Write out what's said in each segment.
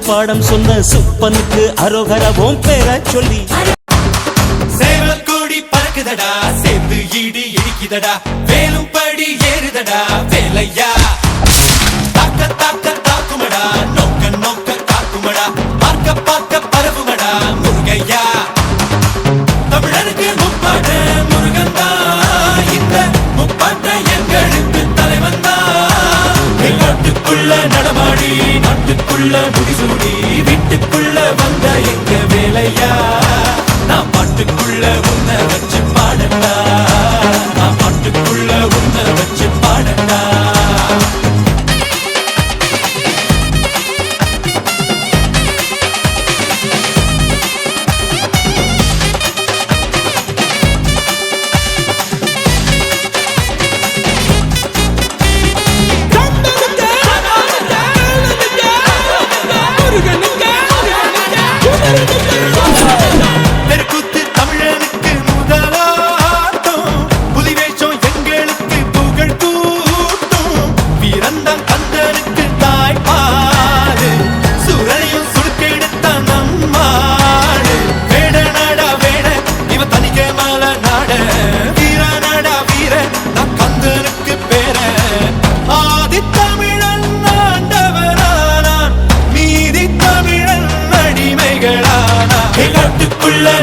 பாடம் சொன்ன சுப்பனுக்கு அரோகரவோம் பேர சொல்லி சேவல் கோடி பறக்குதடா சேர்ந்து ஈடி இடிக்குதடா வேலும் படி ஏறுதடா வேலையா தாக்க தாக்க தாக்குமடா நோக்க நோக்க காக்குமடா பார்க்க பார்க்க பரவுமடா முருகையா தமிழருக்கு முப்பாட்ட முருகந்தா இந்த முப்பாட்ட எங்களுக்கு தலைவந்தா நாட்டுக்குள்ள நடமாடி நாட்டுக்குள்ள முடிசூடி வீட்டுக்குள்ள வந்த எங்க வேலையா நான் பாட்டுக்குள்ள உன்னை வச்சு பாடட்டா நான் பாட்டுக்குள்ள உன்னை வச்சு பாடட்டா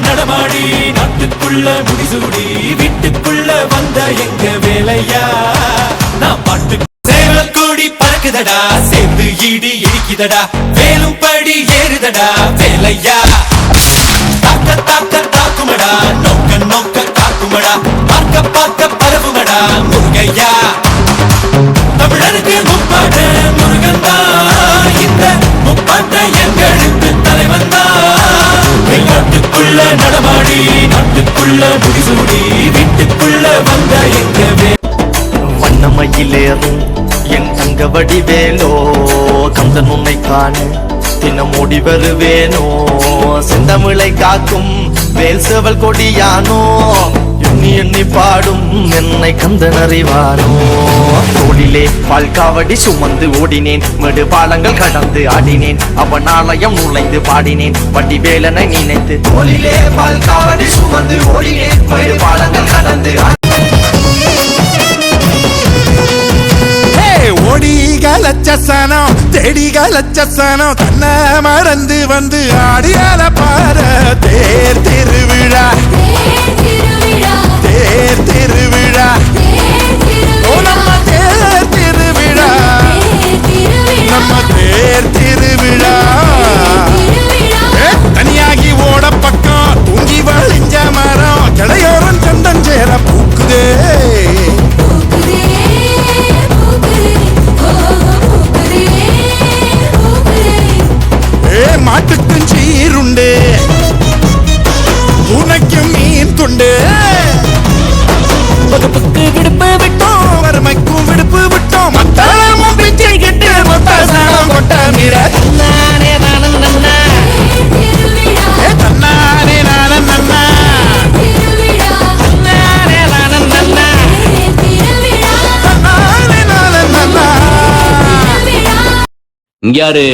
நடமாடி நாட்டுக்குள்ள முடிசூடி வீட்டுக்குள்ள வந்த எங்க வேலையா நான் பாட்டு சேவல் கோடி பறக்குதடா சேர்ந்து ஈடி இடிக்குதடா வேலும் படி ஏறுதடா வேலையா தாக்க தாக்க தாக்குமடா நோக்க நோக்க காக்குமடா பார்க்க பார்க்க பரவுமடா முருகையா தமிழருக்கு முப்பாட்ட முருகந்தா இந்த முப்பாட்ட எங்களுக்கு தலைவந்தா நாட்டுக்குள்ள நடமாடி நாட்டுக்குள்ள முடிசூடி வீட்டுக்குள்ள வந்த எங்க வண்ணமயிலேறும் என் தங்க வடிவேலோ கந்தன் உன்னை காண தினம் ஓடி வருவேனோ செந்தமிழை காக்கும் வேல் சேவல் கொடியானோ எண்ணி எண்ணி பாடும் என்னை கந்தன் அறிவானோ தோளிலே பால்காவடி சுமந்து ஓடினேன் மேடு பாலங்கள் கடந்து ஆடினேன் அவன் ஆலயம் நுழைந்து பாடினேன் வடிவேலனை நினைத்து தோளிலே பால்காவடி சுமந்து ஓடினேன் மேடு பாலங்கள் கடந்து ஓடிகளச்சசனம் தேடிகளச்சசனம் தன்னை மறந்து வந்து ஆடியால பார தேர் திருவிழா தேர் திருவிழா நம்ம தேர் திருவிழா நம்ம தேர் திருவிழா தனியாகி ஓட பக்கம் தூங்கி வழிஞ்ச மரம் கிளையோரம் சந்தன் சேர பூக்குதே மாட்டுக்கும் சீருண்டு உனக்கும் மீன் துண்டு வகுப்புக்கு விடுப்பு விட்டோம் வறுமைக்கும் விடுப்பு விட்டோம் மத்தாளமும் பிச்சை கட்டு மொத்தாசானம் கொட்ட மீற தன்னானே நானும் நன்னா தன்னானே நானும் நன்னா தன்னானே நானும் நன்னா தன்னானே நானும் நன்னா இங்காரு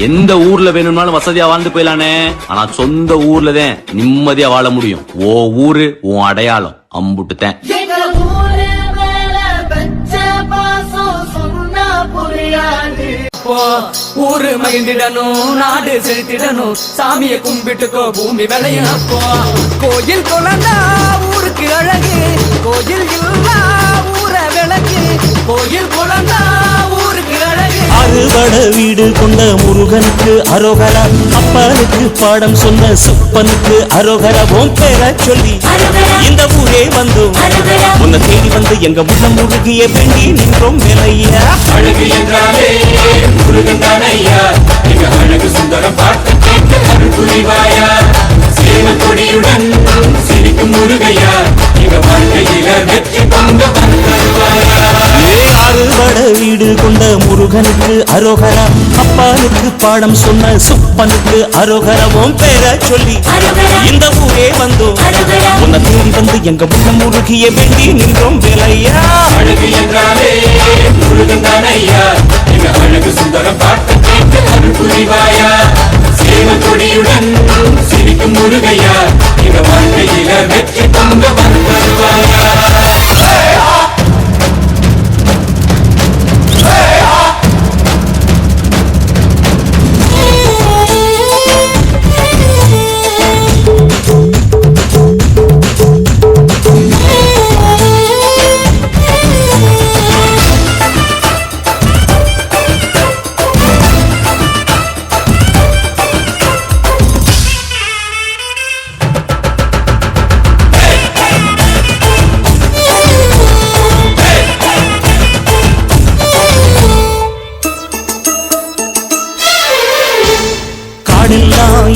எந்த ஊர்ல வேணும்னாலும் வசதியா வாழ்ந்து போயிலானே ஆனா சொந்த ஊர்லதான் நிம்மதியா வாழ முடியும் ஓ ஊரு உன் அடையாளம் அம்புட்டுத்தேன் ஊரு மகிழ்ந்திடணும் நாடு செலுத்திடணும் சாமியை கும்பிட்டுக்கோ பூமி விளையும் அப்போ கோயில் குழந்தா ஊருக்கு அழகு கோயில் இல்லா ஊர விளக்கு கோயில் குழந்தா ஊருக்கு அழகு அறுபட வீடு கொண்ட முருகனுக்கு அரோகரா அப்பனுக்கு பாடம் சொன்ன சுப்பனுக்கு அரோகரவோம் பேர சொல்லி இந்த ஊரே வந்தோம் உன்னை தேடி வந்து எங்க முன்ன முருகிய வேண்டி நின்றோம் வேலையா அழகு என்றாலே முருகன் தானையா எங்க அழகு சுந்தரம் பார்த்து கேட்டு அருள் புரிவாயா சேவல் கொடியுடன் சிரிக்கும் முருகையா எங்க வாழ்க்கையில வெற்றி பொங்க தருவாயா அறுபட வீடு கொண்ட முருகனுக்கு அரோகரா அப்பானுக்கு பாடம் சொன்ன சுப்பனுக்கு அரோகரவோம் பேர சொல்லி இந்த ஊரே வந்தோம் உன்னை தேடி வந்து எங்க முன்ன முருகிய வேண்டி நின்றோம் வேலையா அழகு என்றாலே முருகன் தானையா எங்க அழகு சுந்தரம் பார்த்து கேட்டு அருள் புரிவாயா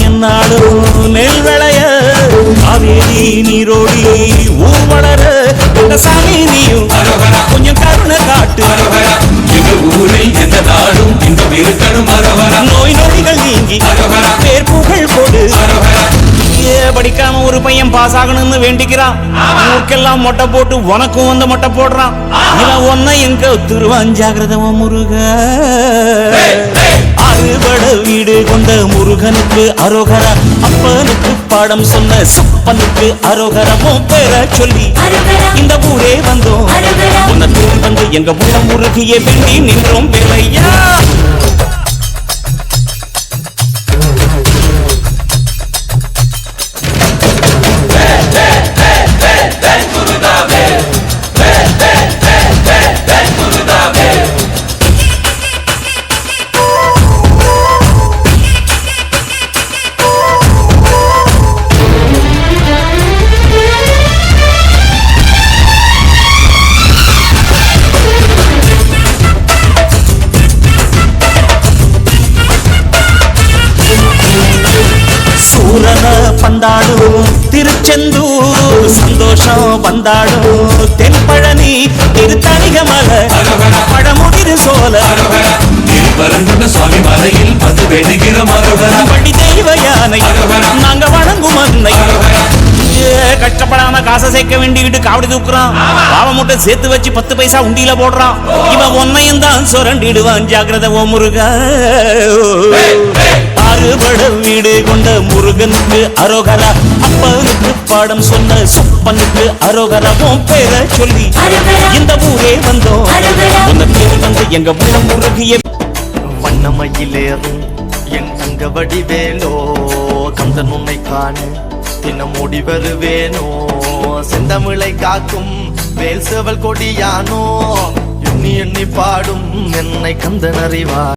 என்னாலும் நெல் விளைய காவேரி நீரோடி ஊர் வளர இந்த சாமி நீயும் கொஞ்சம் கருணை காட்டு எங்க ஊரை எந்த நாடும் இன்பம் இருக்கணும் அரோகரா. நோய் நொடிகள் நீங்கி பேர் புகழ் கொடு படிக்காம ஒரு பையன் பாஸ் ஆகணும்னு வேண்டிக்கிறான் ஊருக்கெல்லாம் மொட்டை போட்டு உனக்கும் வந்து மொட்டை போடுறான் இவன் ஒன்ன எங்க திருவாஞ்சாகிரதவ முருக அறுபட வீடு கொண்ட முருகனுக்கு அரோகரா அப்பனுக்கு பாடம் சொன்ன சுப்பனுக்கு அரோகரமும் பேர சொல்லி இந்த ஊரே வந்தோம் உன்னை தேடி வந்து எங்க உள்ள முருகிய வேண்டி நின்றோம் வேலையா. சூரன பந்தாடும் திருச்செந்தூர் சந்தோஷம் வந்தாடும் தென்பழனி திருத்தணிக மலை பழமுதிர் சோல திருப்பரங்குன்ற சுவாமி மலையில் வந்து வேண்டுகிறோம் அரோகரா. படி தெய்வ யானை நாங்க வணங்கும் அன்னை கஷ்டப்படாம காசை சேர்க்க வேண்டிக்கிட்டு காவடி தூக்குறான் பாவ மூட்டை சேர்த்து வச்சு 10 பைசா உண்டியில போடுறான் இவன் ஒன்னையும் தான் சுரண்டிடுவான் ஜாக்கிரத ஓ முருகா. அறுபட வீடு கொண்ட முருகனுக்கு அரோகரா அப்பனுக்கு பாடம் சொன்ன சுப்பனுக்கு அரோகராவும் பேர சொல்லி இந்த ஊரே வந்தோம் உன்னை தேடி வந்து எங்க உள்ள முருகிய வண்ணமயிலேறும் என் தங்க வடிவேலோ கந்தன் உன்னை காண தினம் ஓடி வருவேனோ செந்தமிழை காக்கும் வேல் சேவல் கொடியானோ எண்ணி எண்ணி பாடும் என்னை கந்தன் அறிவார்.